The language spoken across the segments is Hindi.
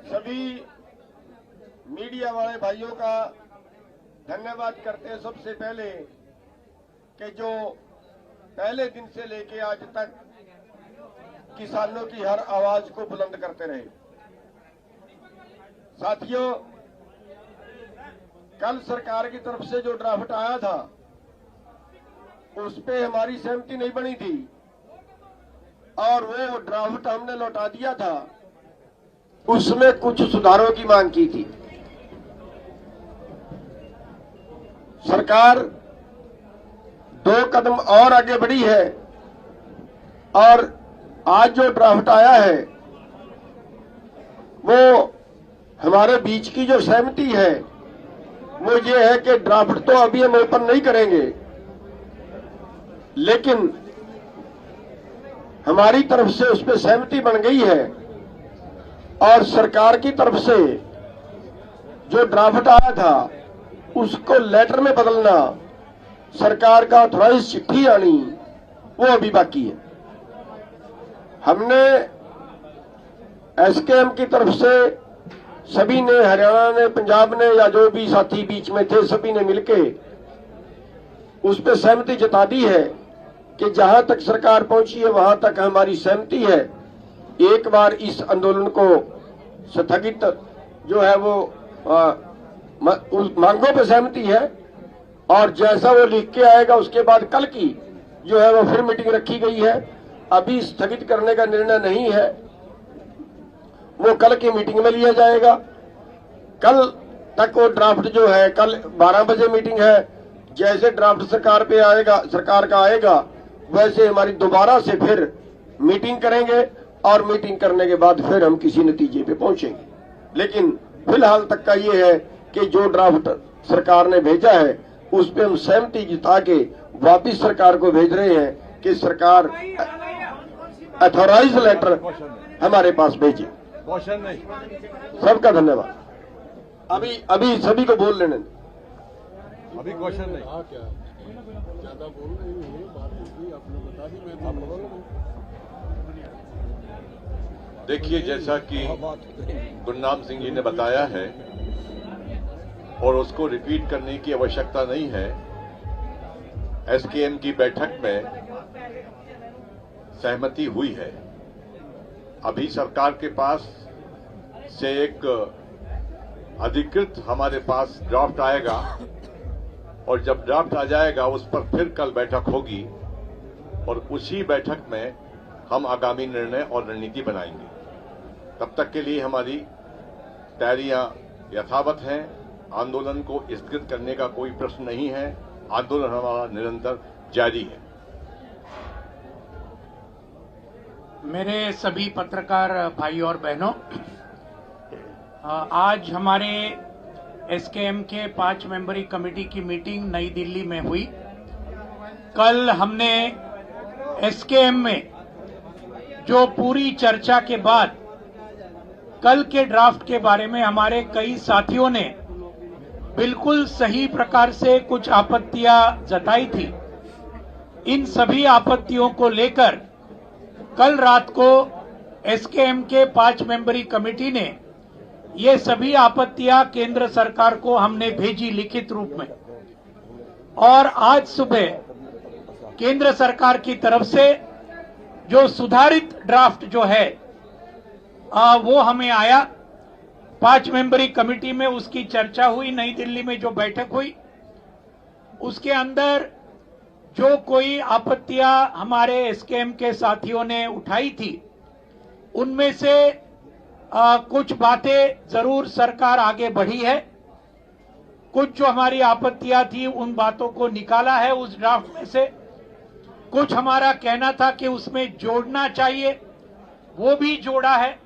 सभी मीडिया वाले भाइयों का धन्यवाद करते हैं सबसे पहले कि जो पहले दिन से लेके आज तक किसानों की हर आवाज को बुलंद करते रहे। साथियों, कल सरकार की तरफ से जो ड्राफ्ट आया था उस पे हमारी सहमति नहीं बनी थी और वो ड्राफ्ट हमने लौटा दिया था। उसमें कुछ सुधारों की मांग की थी। सरकार 2 कदम और आगे बढ़ी है और आज जो ड्राफ्ट आया है वो हमारे बीच की जो सहमति है वो ये है कि ड्राफ्ट तो अभी हम ओपन नहीं करेंगे, लेकिन हमारी तरफ से उस पर सहमति बन गई है और सरकार की तरफ से जो ड्राफ्ट आया था उसको लेटर में बदलना, सरकार का ऑथराइज चिट्ठी आनी, वो अभी बाकी है। हमने एसकेएम की तरफ से सभी ने, हरियाणा ने, पंजाब ने, या जो भी साथी बीच में थे, सभी ने मिलके उस पर सहमति जता दी है कि जहां तक सरकार पहुंची है वहां तक हमारी सहमति है। एक बार इस आंदोलन को स्थगित जो है वो उस मांगों पर सहमति है और जैसा वो लिख के आएगा उसके बाद कल की जो है वो फिर मीटिंग रखी गई है। अभी स्थगित करने का निर्णय नहीं है, वो कल की मीटिंग में लिया जाएगा। कल तक वो ड्राफ्ट जो है, कल 12 बजे मीटिंग है, जैसे ड्राफ्ट सरकार पे आएगा, सरकार का आएगा, वैसे हमारी दोबारा से फिर मीटिंग करेंगे और मीटिंग करने के बाद फिर हम किसी नतीजे पे पहुंचेंगे। लेकिन फिलहाल तक का ये है कि जो ड्राफ्ट सरकार ने भेजा है उस पे हम सहमति जता के वापिस सरकार को भेज रहे हैं कि सरकार अथॉराइज लेटर हमारे पास भेजे। सबका धन्यवाद। अभी सभी को बोल लेने दें। अभी क्वेश्चन नहीं। हाँ, क्या ज्यादा बोल रही हूँ, बात होगी, आपने बता दी, मैं देखिए, जैसा कि गुरनाम सिंह जी ने बताया है और उसको रिपीट करने की आवश्यकता नहीं है। एसकेएम की बैठक में सहमति हुई है। अभी सरकार के पास से एक अधिकृत हमारे पास ड्राफ्ट आएगा और जब ड्राफ्ट आ जाएगा उस पर फिर कल बैठक होगी और उसी बैठक में हम आगामी निर्णय और रणनीति बनाएंगे। तब तक के लिए हमारी तैयारियां यथावत हैं। आंदोलन को स्थगित करने का कोई प्रश्न नहीं है। आंदोलन हमारा निरंतर जारी है। मेरे सभी पत्रकार भाई और बहनों, आज हमारे एसकेएम के 5 मेंबरी कमेटी की मीटिंग नई दिल्ली में हुई। कल हमने एसकेएम में जो पूरी चर्चा के बाद कल के ड्राफ्ट के बारे में हमारे कई साथियों ने बिल्कुल सही प्रकार से कुछ आपत्तियां जताई थी। इन सभी आपत्तियों को लेकर कल रात को एसकेएम के 5 मेंबरी कमेटी ने ये सभी आपत्तियां केंद्र सरकार को हमने भेजी लिखित रूप में और आज सुबह केंद्र सरकार की तरफ से जो सुधारित ड्राफ्ट जो है वो हमें आया। 5 मेंबरी कमेटी में उसकी चर्चा हुई। नई दिल्ली में जो बैठक हुई उसके अंदर जो कोई आपत्तियां हमारे एसकेएम के साथियों ने उठाई थी उनमें से कुछ बातें जरूर सरकार आगे बढ़ी है। कुछ जो हमारी आपत्तियां थी उन बातों को निकाला है उस ड्राफ्ट में से। कुछ हमारा कहना था कि उसमें जोड़ना चाहिए, वो भी जोड़ा है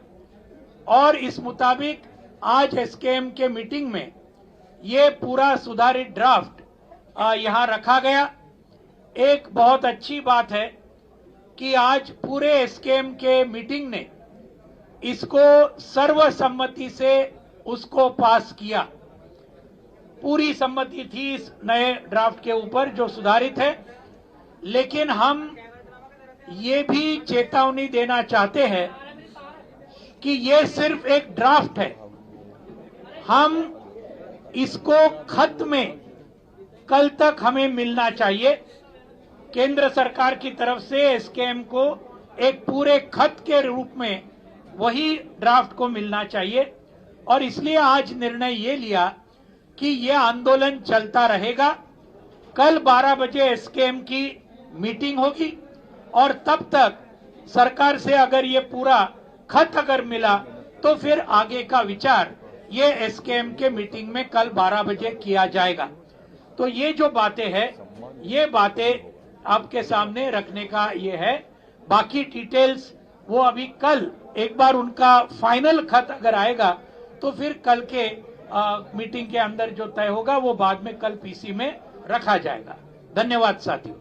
और इस मुताबिक आज एसकेएम के मीटिंग में ये पूरा सुधारित ड्राफ्ट यहां रखा गया। एक बहुत अच्छी बात है कि आज पूरे एसकेएम के मीटिंग ने इसको सर्वसम्मति से उसको पास किया। पूरी सम्मति थी इस नए ड्राफ्ट के ऊपर जो सुधारित है, लेकिन हम ये भी चेतावनी देना चाहते हैं कि ये सिर्फ एक ड्राफ्ट है। हम इसको खत में कल तक हमें मिलना चाहिए। केंद्र सरकार की तरफ से एसकेएम को एक पूरे खत के रूप में वही ड्राफ्ट को मिलना चाहिए और इसलिए आज निर्णय ये लिया कि ये आंदोलन चलता रहेगा। कल 12 बजे एसकेएम की मीटिंग होगी और तब तक सरकार से अगर ये पूरा खत अगर मिला तो फिर आगे का विचार ये एसकेएम के मीटिंग में कल 12 बजे किया जाएगा। तो ये जो बातें हैं, ये बातें आपके सामने रखने का ये है। बाकी डिटेल्स वो अभी कल एक बार उनका फाइनल खत अगर आएगा तो फिर कल के मीटिंग के अंदर जो तय होगा वो बाद में कल पीसी में रखा जाएगा। धन्यवाद साथियों।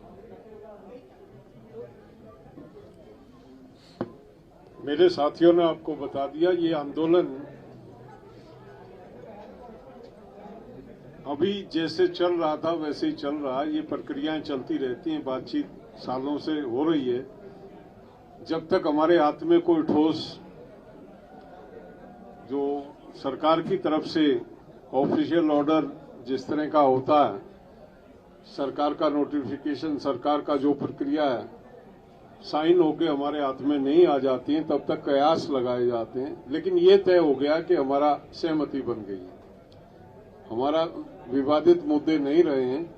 मेरे साथियों ने आपको बता दिया, ये आंदोलन अभी जैसे चल रहा था वैसे ही चल रहा है। ये प्रक्रियाएं चलती रहती हैं, बातचीत सालों से हो रही है। जब तक हमारे हाथ में कोई ठोस जो सरकार की तरफ से ऑफिशियल ऑर्डर जिस तरह का होता है, सरकार का नोटिफिकेशन, सरकार का जो प्रक्रिया है, साइन होके हमारे हाथ में नहीं आ जाती हैं, तब तक कयास लगाए जाते हैं। लेकिन ये तय हो गया कि हमारा सहमति बन गई है, हमारा विवादित मुद्दे नहीं रहे हैं।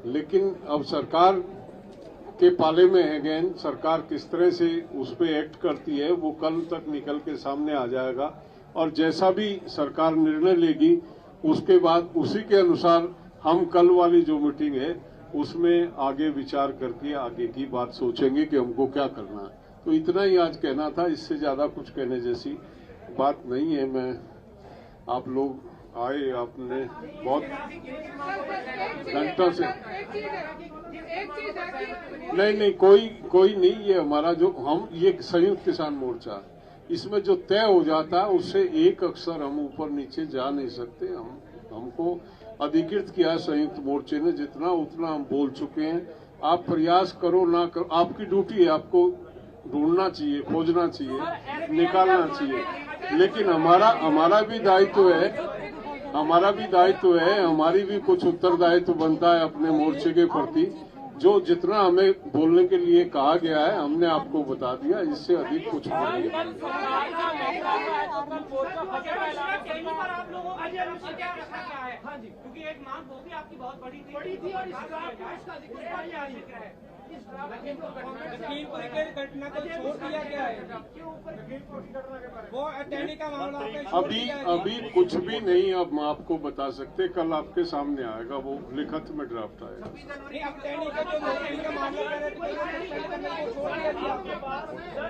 लेकिन अब सरकार के पाले में है गेंद, सरकार किस तरह से उस पर एक्ट करती है वो कल तक निकल के सामने आ जाएगा और जैसा भी सरकार निर्णय लेगी उसके बाद उसी के अनुसार हम कल वाली जो मीटिंग है उसमें आगे विचार करके आगे की बात सोचेंगे कि हमको क्या करना है। तो इतना ही आज कहना था, इससे ज्यादा कुछ कहने जैसी बात नहीं है। मैं आप लोग आए, आपने बहुत घंटों से नहीं कोई नहीं, ये हमारा जो हम ये संयुक्त किसान मोर्चा, इसमें जो तय हो जाता है उससे एक अक्षर हम ऊपर नीचे जा नहीं सकते। हमको अधिकृत किया संयुक्त मोर्चे ने, जितना उतना हम बोल चुके हैं। आप प्रयास करो ना करो, आपकी ड्यूटी है, आपको ढूंढना चाहिए, खोजना चाहिए, निकालना चाहिए। लेकिन हमारा भी दायित्व है, हमारी भी कुछ उत्तरदायित्व बनता है अपने मोर्चे के प्रति। जो जितना हमें बोलने के लिए कहा गया है हमने आपको बता दिया, इससे अधिक कुछ नहीं है। क्योंकि एक मांग वो भी आपकी बहुत बड़ी थी और लखीमपुर के घटना को छोड़ दिया गया है, वो अटैनी का मामला अभी कुछ भी नहीं अब हम आपको बता सकते। कल आपके सामने आएगा, वो लिखित में ड्राफ्ट आएगा।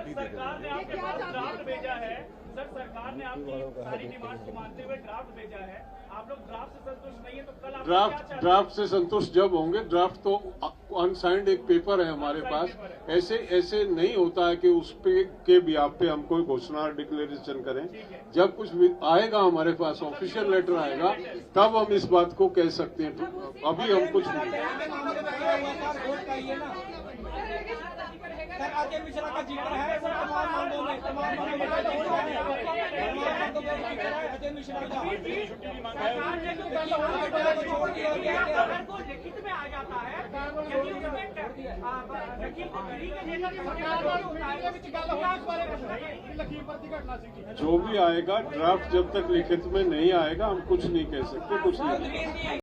सरकार ने आपके पास ड्राफ्ट भेजा है, सर सरकार ने आपकी सारी डिमांड को मानते हुए ड्राफ्ट भेजा है। आप लोग ड्राफ्ट से संतुष्ट नहीं है तो कल ड्राफ्ट से संतुष्ट जब होंगे, ड्राफ्ट तो अनसाइंड एक पेपर है हमारे पास। ऐसे नहीं होता है कि उस पे के बिहाफ पे हम कोई घोषणा डिक्लेरेशन करें। जब कुछ आएगा हमारे पास, ऑफिशियल लेटर आएगा, तब हम इस बात को कह सकते हैं। तो अभी हम कुछ नहीं। सर अजय मिश्रा का जिक्र है, सर तमाम मांगों में अजय मिश्रा का छोड़ दिया गया है। अगर वो लिखित में आ जाता है जो भी आएगा, ड्राफ्ट जब तक लिखित में नहीं आएगा हम कुछ नहीं कह सकते, कुछ नहीं।